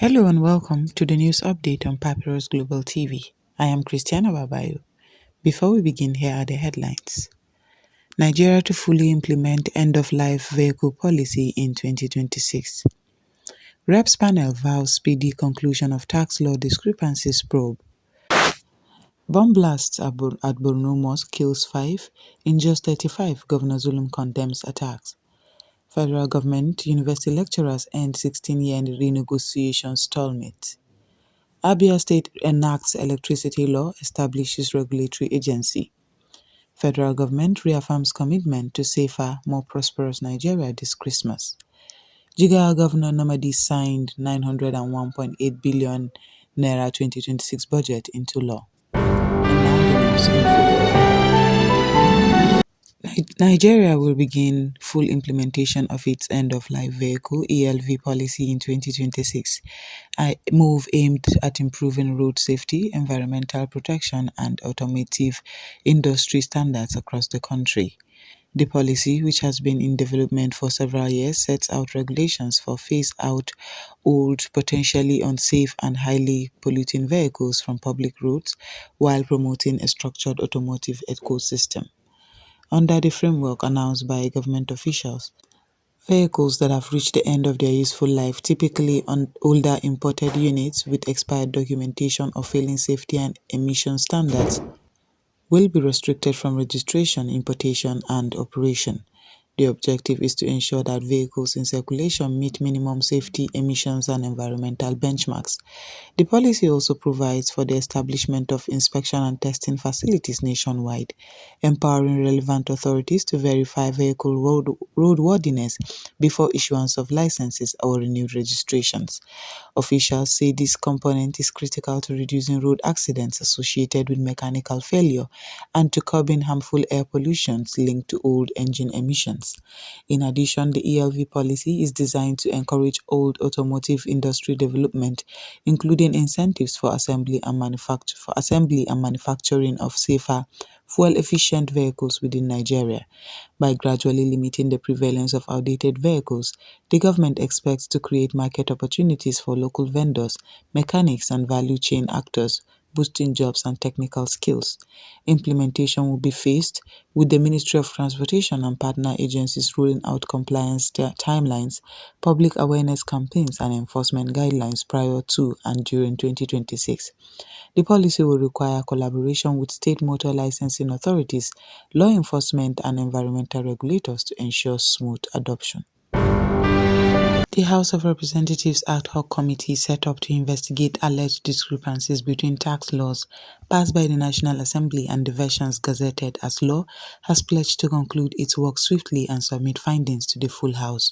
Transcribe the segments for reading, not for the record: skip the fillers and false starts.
Hello and welcome to the news update on Papyrus Global TV. I am Christiana Babayo. Before we begin, here are the headlines. Nigeria to fully implement end-of-life vehicle policy in 2026. Reps panel vows speedy conclusion of tax law discrepancies probe. Bomb blasts at Borno Mosque kills 5, injures 35, Governor Zulum condemns attacks. Federal government, university lecturers end 16-year renegotiation stalemate. Abia State enacts electricity law, establishes regulatory agency. Federal government reaffirms commitment to safer, more prosperous Nigeria this Christmas. Jigawa Governor Namadi signed 901.8 billion naira 2026 budget into law. And now the news in full. Nigeria will begin full implementation of its end-of-life vehicle (ELV) policy in 2026, a move aimed at improving road safety, environmental protection, and automotive industry standards across the country. The policy, which has been in development for several years, sets out regulations for phase out old, potentially unsafe and highly polluting vehicles from public roads while promoting a structured automotive ecosystem. Under the framework announced by government officials, vehicles that have reached the end of their useful life, typically on older imported units with expired documentation or failing safety and emission standards, will be restricted from registration, importation, and operation. The objective is to ensure that vehicles in circulation meet minimum safety, emissions, and environmental benchmarks. The policy also provides for the establishment of inspection and testing facilities nationwide, empowering relevant authorities to verify vehicle roadworthiness before issuance of licenses or renewed registrations. Officials say this component is critical to reducing road accidents associated with mechanical failure and to curbing harmful air pollution linked to old engine emissions. In addition, the ELV policy is designed to encourage old automotive industry development, including incentives for assembly and manufacturing of safer, fuel-efficient vehicles within Nigeria. By gradually limiting the prevalence of outdated vehicles, the government expects to create market opportunities for local vendors, mechanics, and value chain actors, boosting jobs and technical skills. Implementation will be phased, with the Ministry of Transportation and partner agencies rolling out compliance timelines, public awareness campaigns, and enforcement guidelines prior to and during 2026. The policy will require collaboration with state motor licensing authorities, law enforcement, and environmental regulators to ensure smooth adoption. The House of Representatives Ad Hoc Committee set up to investigate alleged discrepancies between tax laws passed by the National Assembly and the versions gazetted as law has pledged to conclude its work swiftly and submit findings to the full House.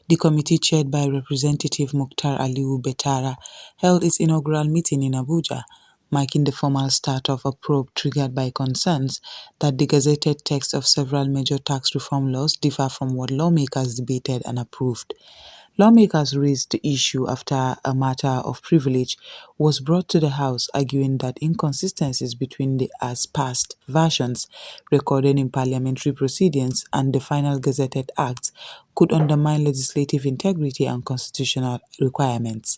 The committee, chaired by Representative Mukhtar Aliu Betara, held its inaugural meeting in Abuja, marking the formal start of a probe triggered by concerns that the gazetted text of several major tax reform laws differ from what lawmakers debated and approved. Lawmakers raised the issue after a matter of privilege was brought to the House, arguing that inconsistencies between the as-passed versions recorded in parliamentary proceedings and the final gazetted acts could undermine legislative integrity and constitutional requirements.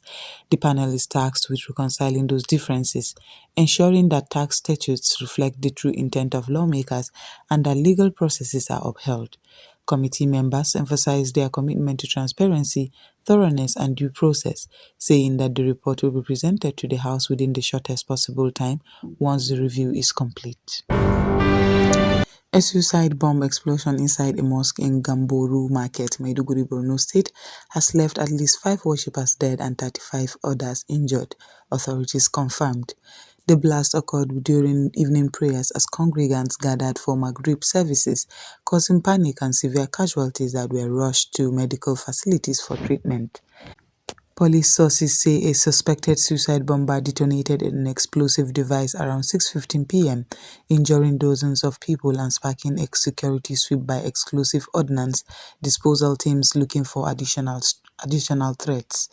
The panel is tasked with reconciling those differences, ensuring that tax statutes reflect the true intent of lawmakers and that legal processes are upheld. Committee members emphasized their commitment to transparency, thoroughness, and due process, saying that the report will be presented to the House within the shortest possible time once the review is complete. A suicide bomb explosion inside a mosque in Gamboru Market, Maiduguri, Borno State, has left at least 5 worshippers dead and 35 others injured, authorities confirmed. The blast occurred during evening prayers as congregants gathered for Maghrib services, causing panic and severe casualties that were rushed to medical facilities for treatment. Police sources say a suspected suicide bomber detonated an explosive device around 6:15 p.m., injuring dozens of people and sparking a security sweep by explosive ordnance disposal teams looking for additional threats.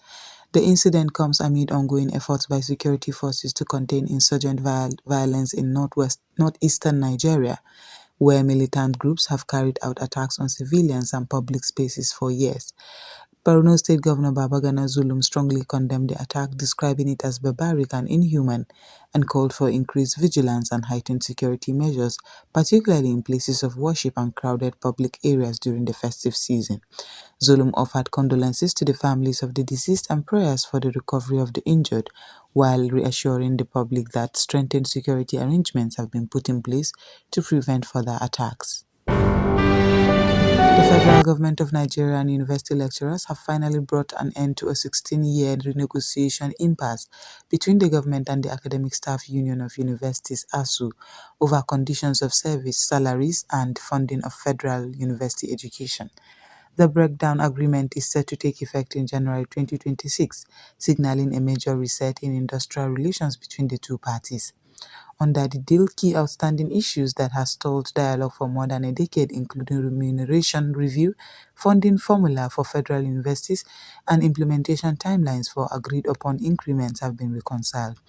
The incident comes amid ongoing efforts by security forces to contain insurgent violence in northeastern Nigeria, where militant groups have carried out attacks on civilians and public spaces for years. Borno State Governor Babagana Zulum strongly condemned the attack, describing it as barbaric and inhuman, and called for increased vigilance and heightened security measures, particularly in places of worship and crowded public areas during the festive season. Zulum offered condolences to the families of the deceased and prayers for the recovery of the injured, while reassuring the public that strengthened security arrangements have been put in place to prevent further attacks. The federal government of Nigeria and university lecturers have finally brought an end to a 16-year renegotiation impasse between the government and the Academic Staff Union of Universities (ASU) over conditions of service, salaries, and funding of federal university education. The breakdown agreement is set to take effect in January 2026, signaling a major reset in industrial relations between the two parties. Under the deal, key outstanding issues that have stalled dialogue for more than a decade, including remuneration review, funding formula for federal universities, and implementation timelines for agreed-upon increments, have been reconciled,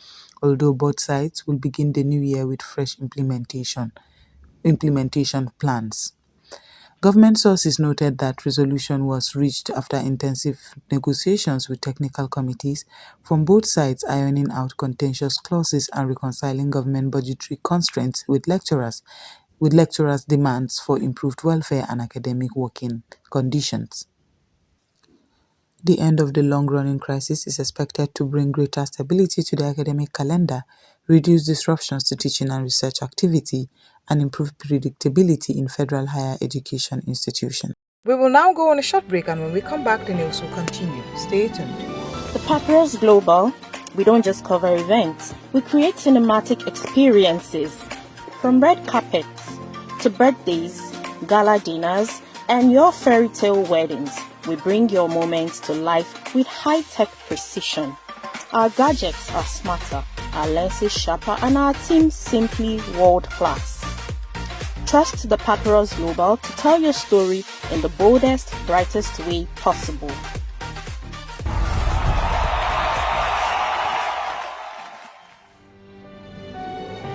although both sides will begin the new year with fresh implementation plans. Government sources noted that resolution was reached after intensive negotiations with technical committees from both sides, ironing out contentious clauses and reconciling government budgetary constraints with lecturers' demands for improved welfare and academic working conditions. The end of the long-running crisis is expected to bring greater stability to the academic calendar, reduce disruptions to teaching and research activity, and improve predictability in federal higher education institutions. We will now go on a short break, and when we come back, the news will continue. Stay tuned. The Papyrus Global, we don't just cover events, we create cinematic experiences. From red carpets to birthdays, gala dinners, and your fairy tale weddings, we bring your moments to life with high-tech precision. Our gadgets are smarter, our lenses sharper, and our team simply world-class. Trust the Papyrus Global to tell your story in the boldest, brightest way possible.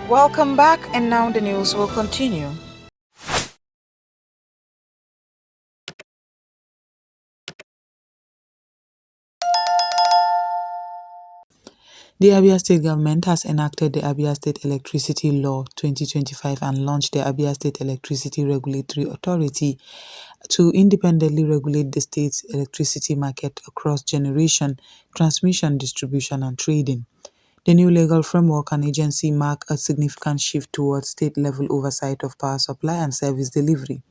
Welcome back, and now the news will continue. The Abia State government has enacted the Abia State Electricity Law 2025 and launched the Abia State Electricity Regulatory Authority to independently regulate the state's electricity market across generation, transmission, distribution, and trading. The new legal framework and agency mark a significant shift towards state-level oversight of power supply and service delivery.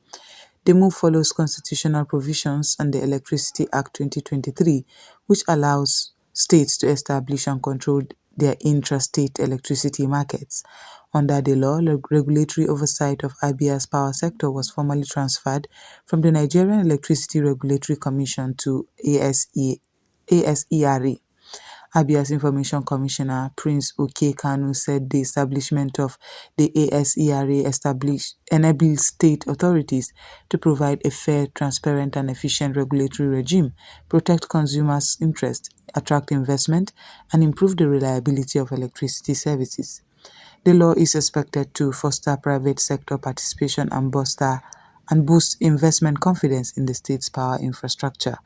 The move follows constitutional provisions and the Electricity Act 2023, which allows states to establish and control their intrastate electricity markets. Under the law, regulatory oversight of Abia's power sector was formally transferred from the Nigerian Electricity Regulatory Commission to ASERA. Abia's Information Commissioner, Prince Oke Kanu, said the establishment of the ASERA enables state authorities to provide a fair, transparent, and efficient regulatory regime, protect consumers' interests, attract investment, and improve the reliability of electricity services. The law is expected to foster private sector participation and boost investment confidence in the state's power infrastructure.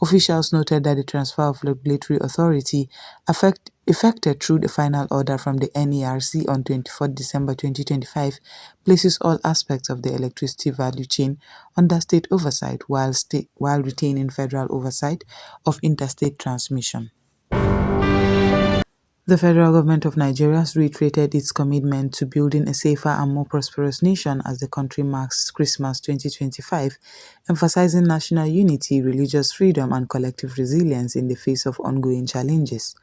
Officials noted that the transfer of regulatory authority effected through the final order from the NERC on 24 December 2025 places all aspects of the electricity value chain under state oversight while retaining federal oversight of interstate transmission. The federal government of Nigeria has reiterated its commitment to building a safer and more prosperous nation as the country marks Christmas 2025, emphasizing national unity, religious freedom, and collective resilience in the face of ongoing challenges.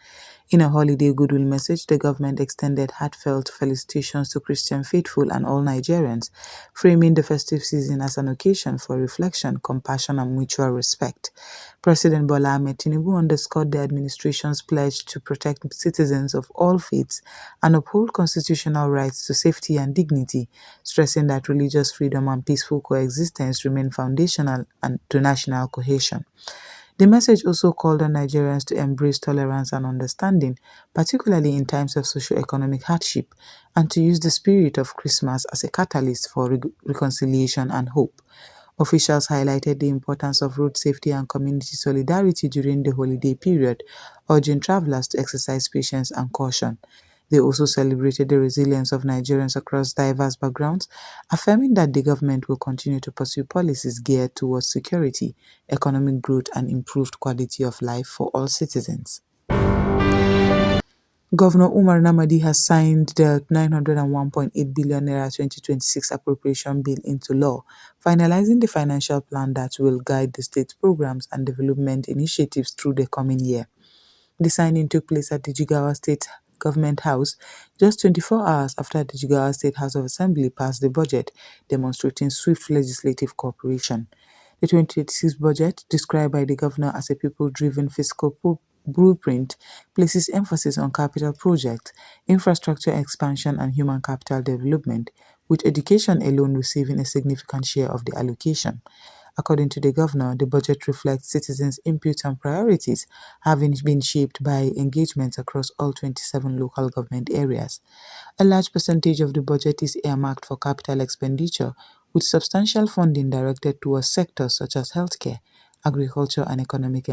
In a holiday goodwill message, the government extended heartfelt felicitations to Christian faithful and all Nigerians, framing the festive season as an occasion for reflection, compassion, and mutual respect. President Bola Ahmed Tinubu underscored the administration's pledge to protect citizens of all faiths and uphold constitutional rights to safety and dignity, stressing that religious freedom and peaceful coexistence remain foundational to national cohesion. The message also called on Nigerians to embrace tolerance and understanding, particularly in times of socio-economic hardship, and to use the spirit of Christmas as a catalyst for reconciliation and hope. Officials highlighted the importance of road safety and community solidarity during the holiday period, urging travelers to exercise patience and caution. They also celebrated the resilience of Nigerians across diverse backgrounds, affirming that the government will continue to pursue policies geared towards security, economic growth, and improved quality of life for all citizens. Governor Umar Namadi has signed the 901.8 billion naira 2026 appropriation bill into law, finalizing the financial plan that will guide the state's programs and development initiatives through the coming year. The signing took place at the Jigawa State Government House just 24 hours after the Jigawa State House of Assembly passed the budget, demonstrating swift legislative cooperation. The 2026 budget, described by the governor as a people-driven fiscal blueprint, places emphasis on capital projects, infrastructure expansion, and human capital development, with education alone receiving a significant share of the allocation. According to the governor, the budget reflects citizens' input and priorities, having been shaped by engagements across all 27 local government areas. A large percentage of the budget is earmarked for capital expenditure, with substantial funding directed towards sectors such as healthcare, agriculture, and economic